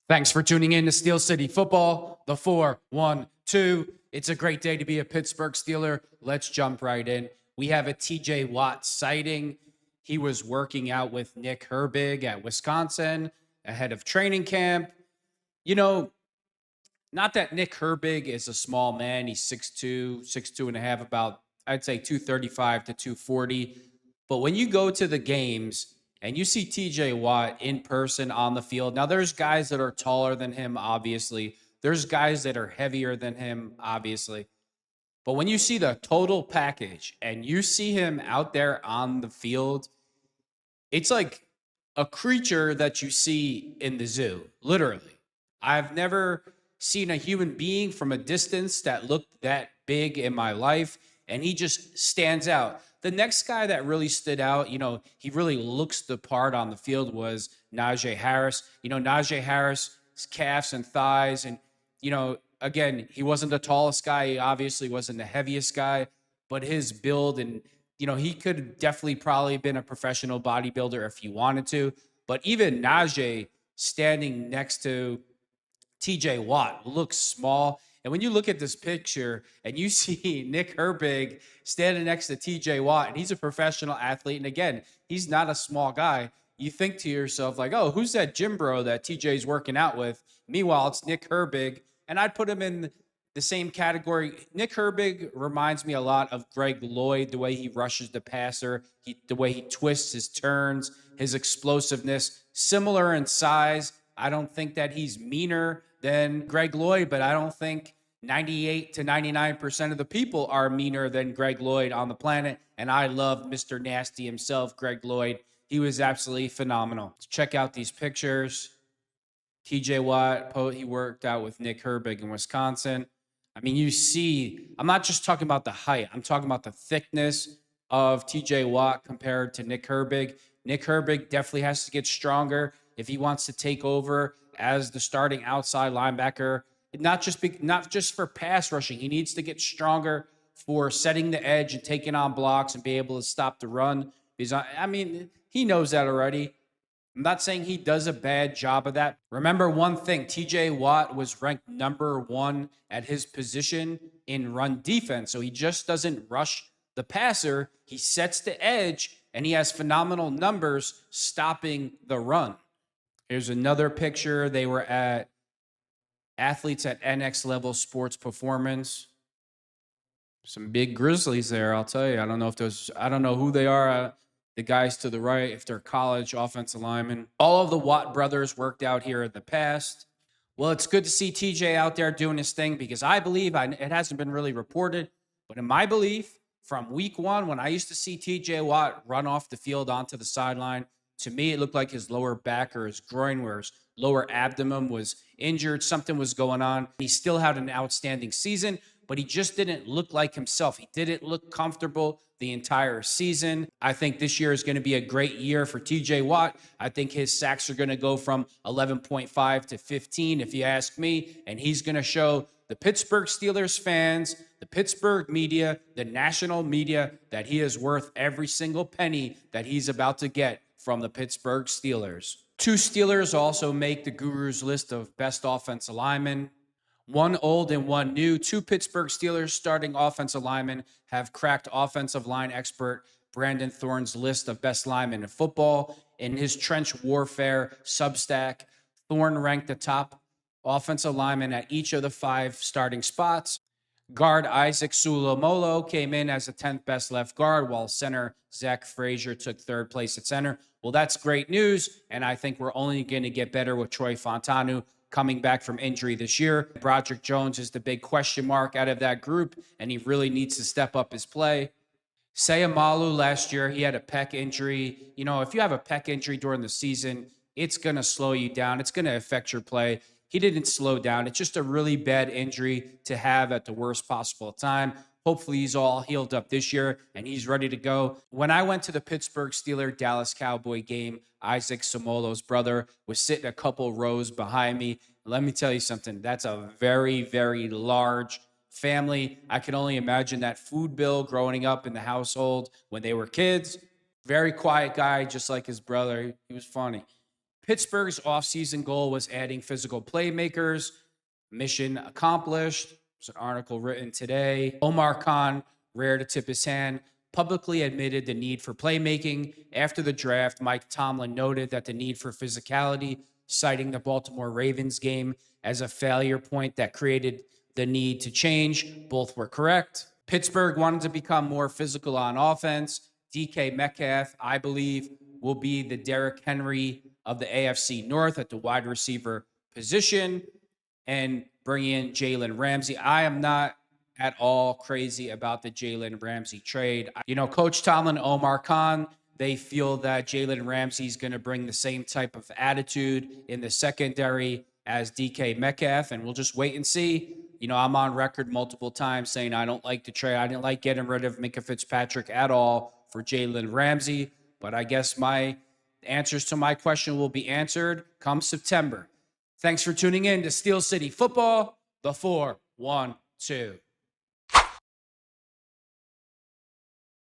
Thanks for tuning in to Steel City Football, the 4-1-2. It's a great day to be a Pittsburgh Steeler. Let's jump right in. We have a TJ Watt sighting. He was working out with Nick Herbig at Wisconsin ahead of training camp. You know, not that Nick Herbig is a small man. He's 6'2", 6'2 and a half, about, I'd say 235 to 240. But when you go to the games and you see TJ Watt in person on the field, now there's guys that are taller than him, obviously. There's guys that are heavier than him, obviously. But when you see the total package and you see him out there on the field, it's like a creature that you see in the zoo, literally. I've never seen a human being from a distance that looked that big in my life, and he just stands out. The next guy that really stood out, he really looks the part on the field, was Najee Harris. Najee Harris, his calves and thighs, and, again, he wasn't the tallest guy. He obviously wasn't the heaviest guy, but his build and, he could definitely probably been a professional bodybuilder if he wanted to. But even Najee standing next to TJ Watt looks small. And when you look at this picture and you see Nick Herbig standing next to TJ Watt, and he's a professional athlete, and again, he's not a small guy, you think to yourself, like, oh, who's that gym bro that TJ's working out with? Meanwhile, it's Nick Herbig, and I'd put him in the same category. Nick Herbig reminds me a lot of Greg Lloyd, the way he rushes the passer, the way he twists his turns, his explosiveness, similar in size. I don't think that he's meaner than Greg Lloyd, but I don't think 98 to 99% of the people are meaner than Greg Lloyd on the planet. And I love Mr. Nasty himself, Greg Lloyd. He was absolutely phenomenal. Check out these pictures. TJ Watt, he worked out with Nick Herbig in Wisconsin. I mean, you see, I'm not just talking about the height. I'm talking about the thickness of TJ Watt compared to Nick Herbig. Nick Herbig definitely has to get stronger if he wants to take over as the starting outside linebacker. Not just for pass rushing. He needs to get stronger for setting the edge and taking on blocks and be able to stop the run. Because, he knows that already. I'm not saying he does a bad job of that. Remember one thing, TJ Watt was ranked number 1 at his position in run defense. So he just doesn't rush the passer. He sets the edge, and he has phenomenal numbers stopping the run. Here's another picture. They were at athletes at NX Level Sports Performance. Some big Grizzlies there, I'll tell you. I don't know who they are. The guys to the right, if they're college offensive linemen. All of the Watt brothers worked out here in the past. Well, it's good to see TJ out there doing his thing, because I believe, it hasn't been really reported, but in my belief, from week 1, when I used to see TJ Watt run off the field onto the sideline, to me, it looked like his lower back or his groin, where his lower abdomen was injured. Something was going on. He still had an outstanding season, but he just didn't look like himself. He didn't look comfortable the entire season. I think this year is going to be a great year for TJ Watt. I think his sacks are going to go from 11.5 to 15, if you ask me, and he's going to show the Pittsburgh Steelers fans, the Pittsburgh media, the national media, that he is worth every single penny that he's about to get from the Pittsburgh Steelers. 2 Steelers also make the Guru's list of best offensive linemen. 1 old and 1 new. 2 Pittsburgh Steelers starting offensive linemen have cracked offensive line expert Brandon Thorne's list of best linemen in football. In his Trench Warfare Substack, Thorne ranked the top offensive linemen at each of the 5 starting spots. Guard Isaac Seumalo came in as the 10th best left guard, while center Zach Frazier took 3rd place at center. Well, that's great news, and I think we're only going to get better with Troy Fontanu coming back from injury this year. Broderick Jones is the big question mark out of that group, and he really needs to step up his play. Seumalo last year, he had a pec injury. If you have a pec injury during the season, it's going to slow you down. It's going to affect your play. He didn't slow down. It's just a really bad injury to have at the worst possible time. Hopefully he's all healed up this year and he's ready to go. When I went to the Pittsburgh Steelers-Dallas Cowboy game, Isaac Seumalo's brother was sitting a couple rows behind me. Let me tell you something. That's a very, very large family. I can only imagine that food bill growing up in the household when they were kids. Very quiet guy, just like his brother. He was funny. Pittsburgh's offseason goal was adding physical playmakers. Mission accomplished. There's an article written today. Omar Khan, rare to tip his hand, publicly admitted the need for playmaking. After the draft, Mike Tomlin noted that the need for physicality, citing the Baltimore Ravens game as a failure point that created the need to change. Both were correct. Pittsburgh wanted to become more physical on offense. DK Metcalf, I believe, will be the Derrick Henry of the AFC North at the wide receiver position, and bring in Jalen Ramsey. I am not at all crazy about the Jalen Ramsey trade. Coach Tomlin, Omar Khan, they feel that Jalen Ramsey is going to bring the same type of attitude in the secondary as DK Metcalf, and we'll just wait and see. I'm on record multiple times saying I don't like the trade. I didn't like getting rid of Minkah Fitzpatrick at all for Jalen Ramsey, but I guess my answers to my question will be answered come September. Thanks for tuning in to Steel City Football, the 4-1-2.